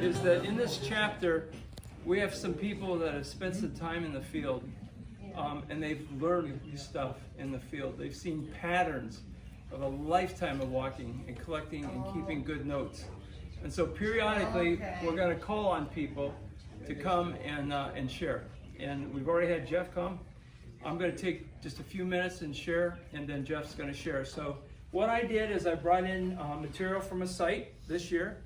is that in this chapter, we have some people that have spent some time in the field, and they've learned stuff in the field. They've seen patterns of a lifetime of walking and collecting and keeping good notes. And so periodically, we're going to call on people to come and share. And we've already had Jeff come. I'm going to take just a few minutes and share, and then Jeff's going to share. So what I did is I brought in material from a site this year.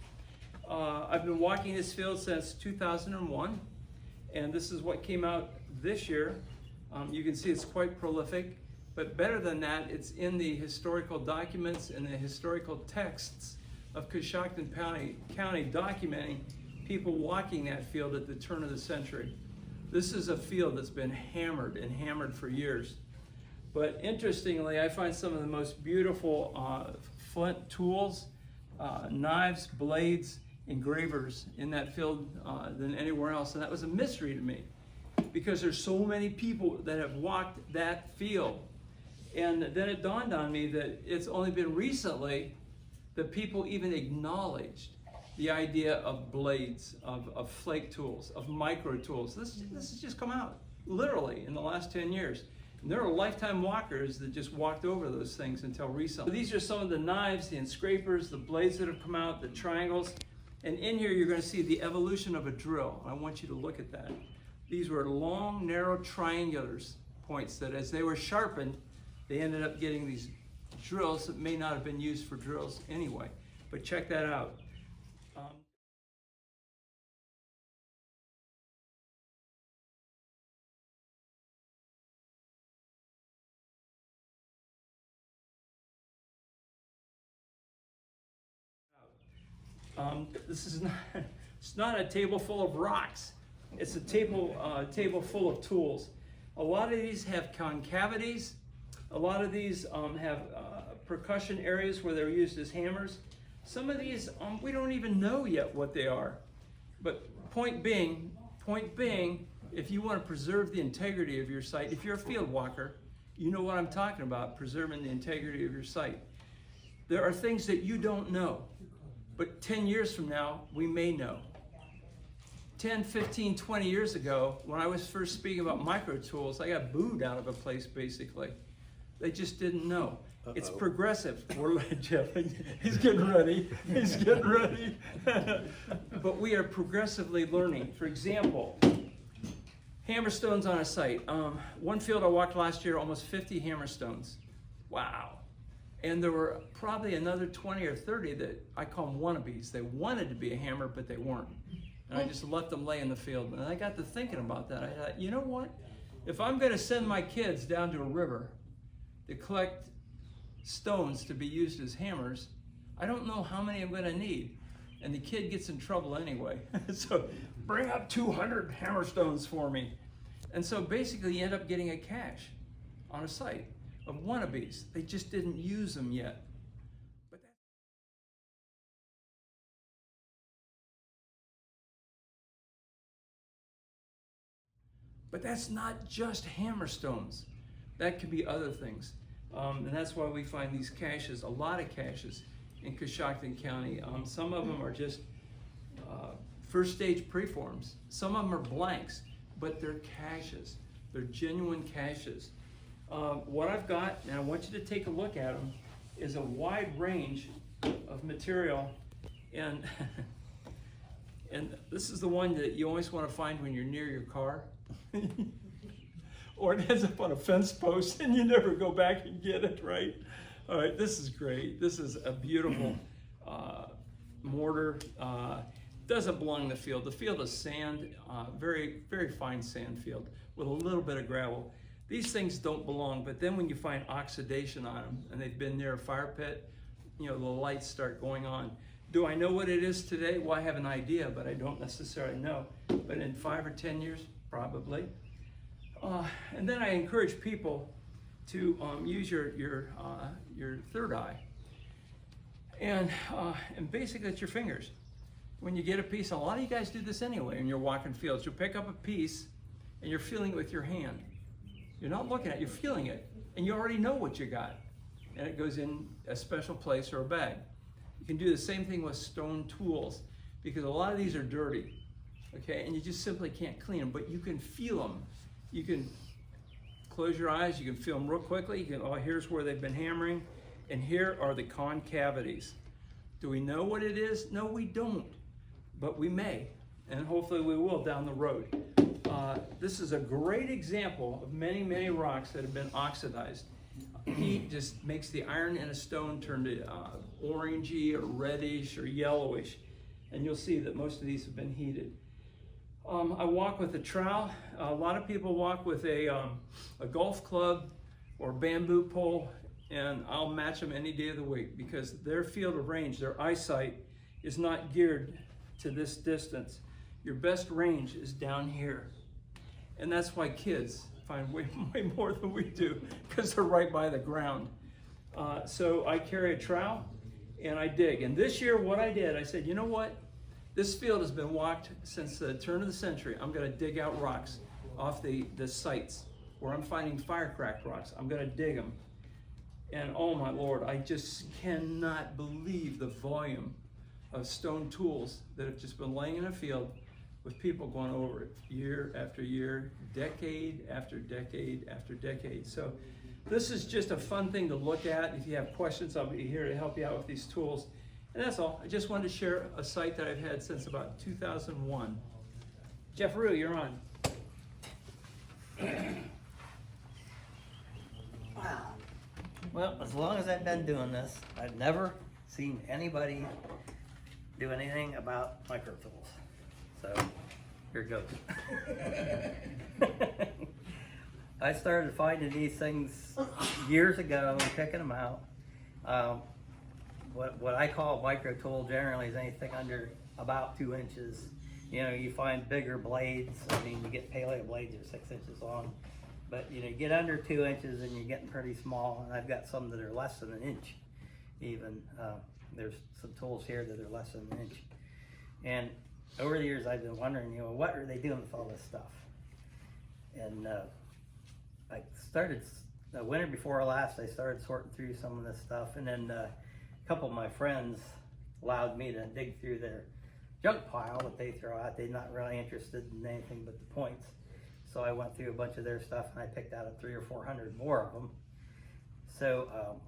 I've been walking this field since 2001, and this is what came out this year. You can see it's quite prolific, but better than that, it's in the historical documents and the historical texts of Coshocton County documenting people walking that field at the turn of the century. This is a field that's been hammered and hammered for years. But interestingly, I find some of the most beautiful flint tools, knives, blades, engravers in that field than anywhere else. And that was a mystery to me, because there's so many people that have walked that field. And then it dawned on me that it's only been recently that people even acknowledged the idea of blades, of flake tools, of micro tools. This has just come out, literally, in the last 10 years. And there are lifetime walkers that just walked over those things until recently. These are some of the knives, the enscrapers, the blades that have come out, the triangles. And in here, you're going to see the evolution of a drill. I want you to look at that. These were long, narrow, triangular points that as they were sharpened, they ended up getting these drills that may not have been used for drills anyway. But check that out. This is not, it's not a table full of rocks. It's a table full of tools. A lot of these have concavities. A lot of these have percussion areas where they're used as hammers. Some of these, we don't even know yet what they are. But point being, if you want to preserve the integrity of your site, if you're a field walker, you know what I'm talking about, preserving the integrity of your site. There are things that you don't know, but 10 years from now, we may know. 10, 15, 20 years ago, when I was first speaking about micro tools, I got booed out of a place, basically. They just didn't know. It's progressive. We're Jeff, he's getting ready. He's getting ready. But we are progressively learning. For example, hammerstones on a site. One field I walked last year, almost 50 hammerstones. Wow. And there were probably another 20 or 30 that I call them wannabes. They wanted to be a hammer, but they weren't. And I just let them lay in the field. And I got to thinking about that. I thought, you know what? If I'm going to send my kids down to a river to collect stones to be used as hammers, I don't know how many I'm going to need. And the kid gets in trouble anyway. So bring up 200 hammerstones for me. And so basically you end up getting a cache on a site of wannabes. They just didn't use them yet. But that's not just hammerstones. That could be other things. And that's why we find these caches, a lot of caches in Coshocton County. Some of them are just first stage preforms. Some of them are blanks, but they're caches. They're genuine caches. What I've got, and I want you to take a look at them, is a wide range of material. And, and this is the one that you always want to find when you're near your car. Or it ends up on a fence post and you never go back and get it, right? All right, this is great. This is a beautiful mortar. Doesn't belong in the field. The field is sand, very, very fine sand field with a little bit of gravel. These things don't belong, but then when you find oxidation on them and they've been near a fire pit, you know, the lights start going on. Do I know what it is today? Well, I have an idea, but I don't necessarily know. But in 5 or 10 years, probably. And then I encourage people to use your third eye. And basically it's your fingers. When you get a piece, a lot of you guys do this anyway when you're walking fields. You'll pick up a piece and you're feeling it with your hand. You're not looking at it, you're feeling it. And you already know what you got. And it goes in a special place or a bag. You can do the same thing with stone tools, because a lot of these are dirty, okay? And you just simply can't clean them, but you can feel them. You can close your eyes, you can feel them real quickly. You can, oh, here's where they've been hammering, and here are the concavities. Do we know what it is? No, we don't, but we may, and hopefully we will down the road. This is a great example of many, many rocks that have been oxidized. Heat just makes the iron in a stone turn to orangey or reddish or yellowish, and you'll see that most of these have been heated. I walk with a trowel. A lot of people walk with a golf club or bamboo pole, and I'll match them any day of the week because their field of range, their eyesight is not geared to this distance. Your best range is down here. And that's why kids find way more than we do, because they're right by the ground. So I carry a trowel and I dig. And this year what I did, I said, you know what? This field has been walked since the turn of the century. I'm gonna dig out rocks off the sites where I'm finding fire-cracked rocks. I'm gonna dig them. And oh my Lord, I just cannot believe the volume of stone tools that have just been laying in a field with people going over it year after year, decade after decade after decade. So this is just a fun thing to look at. If you have questions, I'll be here to help you out with these tools. And that's all. I just wanted to share a site that I've had since about 2001. Jeff Rue, you're on. Wow. Well, as long as I've been doing this, I've never seen anybody do anything about micro tools. So here it goes. I started finding these things years ago and picking them out. What I call a micro tool generally is anything under about 2 inches. You know, you find bigger blades. I mean, you get paleo blades that are 6 inches long, but you know, you get under 2 inches and you're getting pretty small. And I've got some that are less than 1 inch even. There's some tools here that are less than 1 inch. And over the years, I've been wondering, you know, what are they doing with all this stuff? And I started, the winter before last, I started sorting through some of this stuff. And then a couple of my friends allowed me to dig through their junk pile that they throw out. They're not really interested in anything but the points. So I went through a bunch of their stuff and I picked out 300 or 400 more of them. So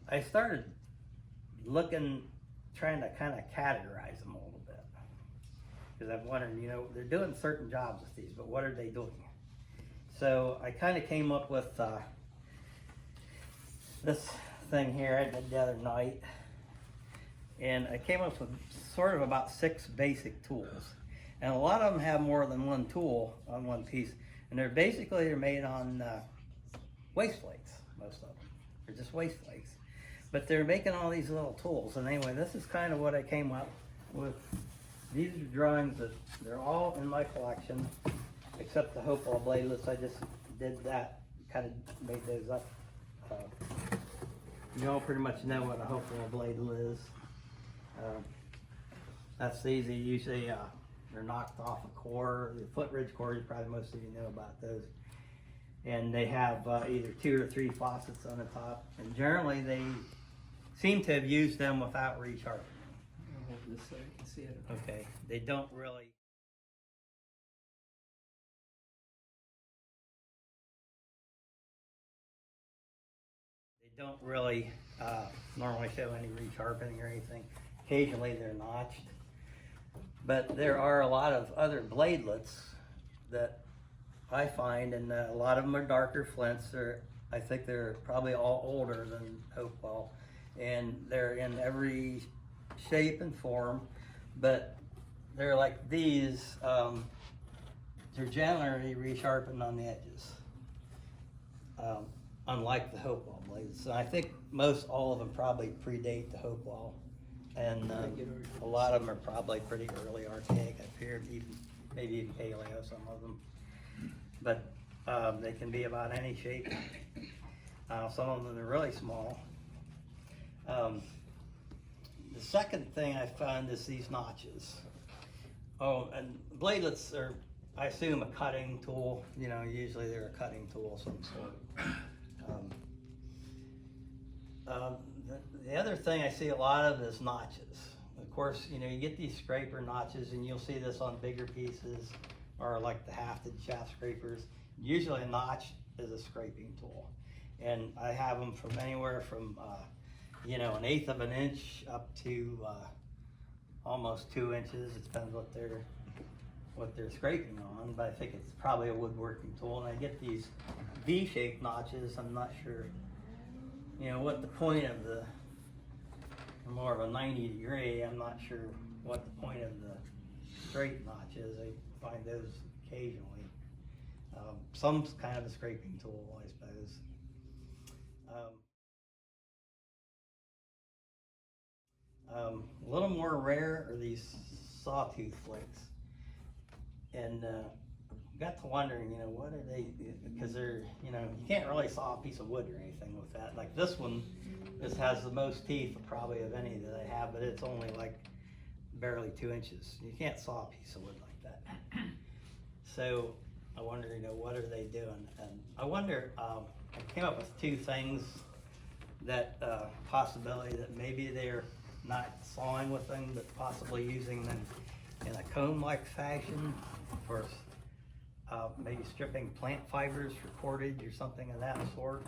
I started looking, trying to kind of categorize them a little bit. Because I'm wondering, you know, they're doing certain jobs with these, but what are they doing? So I kind of came up with this thing here I did the other night. And I came up with sort of about 6 basic tools. And a lot of them have more than one tool on one piece. And they're made on waste flakes, most of them. They're just waste flakes. But they're making all these little tools. And anyway, this is kind of what I came up with. These are drawings that they're all in my collection, except the Hopewell bladelets. I just did that, kind of made those up. You all pretty much know what a Hopewell bladelet is. That's easy. Usually they're knocked off a core. The foot ridge cores, probably most of you know about those. And they have either 2 or 3 faucets on the top. And generally they seem to have used them without resharpening. I'll hold this so you can see it. Okay, they don't really. They don't really normally show any resharpening or anything. Occasionally they're notched. But there are a lot of other bladelets that I find, and a lot of them are darker flints. I think they're probably all older than Hopewell, and they're in every shape and form, but they're like these. They're generally resharpened on the edges, unlike the Hopewell blades. So I think most all of them probably predate the Hopewell. And a lot of them are probably pretty early archaic. I feared maybe even paleo, some of them. But they can be about any shape. Some of them are really small. The second thing I found is these notches. Oh, and bladelets are, I assume, a cutting tool. You know, usually they're a cutting tool of some sort. The other thing I see a lot of is notches. Of course, you know, you get these scraper notches, and you'll see this on bigger pieces, or like the hafted shaft scrapers. Usually a notch is a scraping tool. And I have them from anywhere from, you know, 1/8 of an inch up to almost 2 inches. It depends what they're scraping on, but I think it's probably a woodworking tool. And I get these V-shaped notches. I'm not sure, you know, what the point of the, more of a 90-degree. I'm not sure what the point of the straight notch is. I find those occasionally. Some kind of a scraping tool, I suppose. A little more rare are these sawtooth flakes, and got to wondering, you know, what are they? Because they're, you know, you can't really saw a piece of wood or anything with that. Like this one, this has the most teeth probably of any that I have, but it's only like barely 2 inches. You can't saw a piece of wood like that. So I wonder, you know, what are they doing? And I wonder, I came up with 2 things that possibility that maybe they're not sawing with them, but possibly using them in a comb-like fashion, or maybe stripping plant fibers for cordage or something of that sort.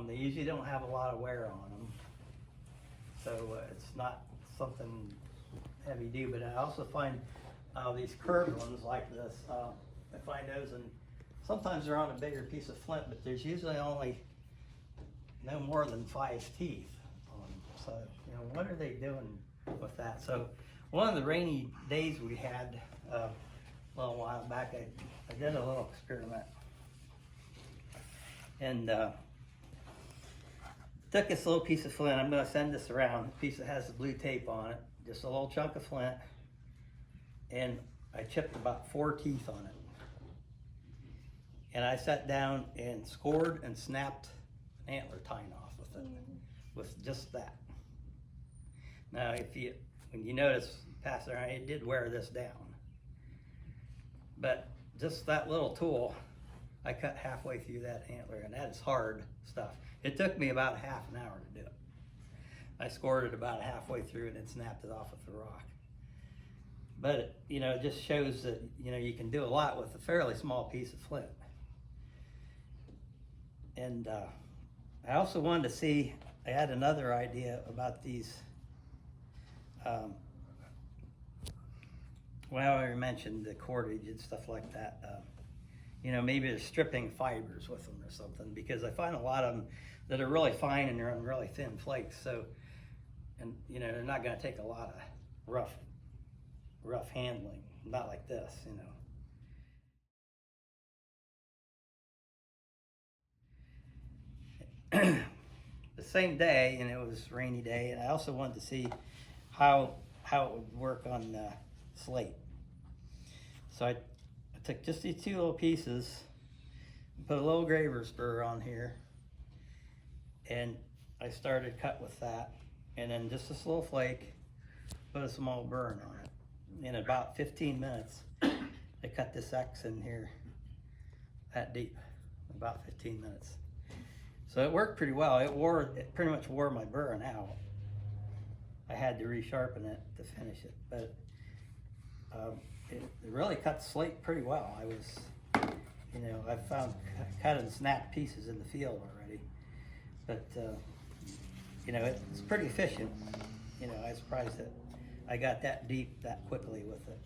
They usually don't have a lot of wear on them, so it's not something heavy duty. But I also find these curved ones like this. I find those, and sometimes they're on a bigger piece of flint, but there's usually only no more than 5 teeth on them. So, you know, what are they doing with that? So one of the rainy days we had a little while back, I did a little experiment, and took this little piece of flint. I'm going to send this around, a piece that has the blue tape on it, just a little chunk of flint, and I chipped about 4 teeth on it. And I sat down and scored and snapped an antler tine off with it, with just that. Now, when you notice, pass it around, it did wear this down. But just that little tool, I cut halfway through that antler, and that is hard stuff. It took me about half an hour to do it. I scored it about halfway through and then snapped it off with the rock. But, you know, it just shows that, you know, you can do a lot with a fairly small piece of flint. And I also wanted to see, I had another idea about these, well, I already mentioned the cordage and stuff like that. You know, maybe they're stripping fibers with them or something, because I find a lot of them that are really fine and they're on really thin flakes. So, and you know, they're not going to take a lot of rough handling, not like this, you know. The same day, and it was a rainy day, and I also wanted to see how it would work on slate. So I took just these 2 little pieces, put a little graver spur on here, and I started cut with that, and then just this little flake, put a small burn on it. In about 15 minutes, I cut this X in here that deep, about 15 minutes. So it worked pretty well. It pretty much wore my burn out. I had to resharpen it to finish it, but it really cut the slate pretty well. I was, you know, I found cut and snapped pieces in the field already, but you know, it's pretty efficient. You know, I was surprised that I got that deep that quickly with it.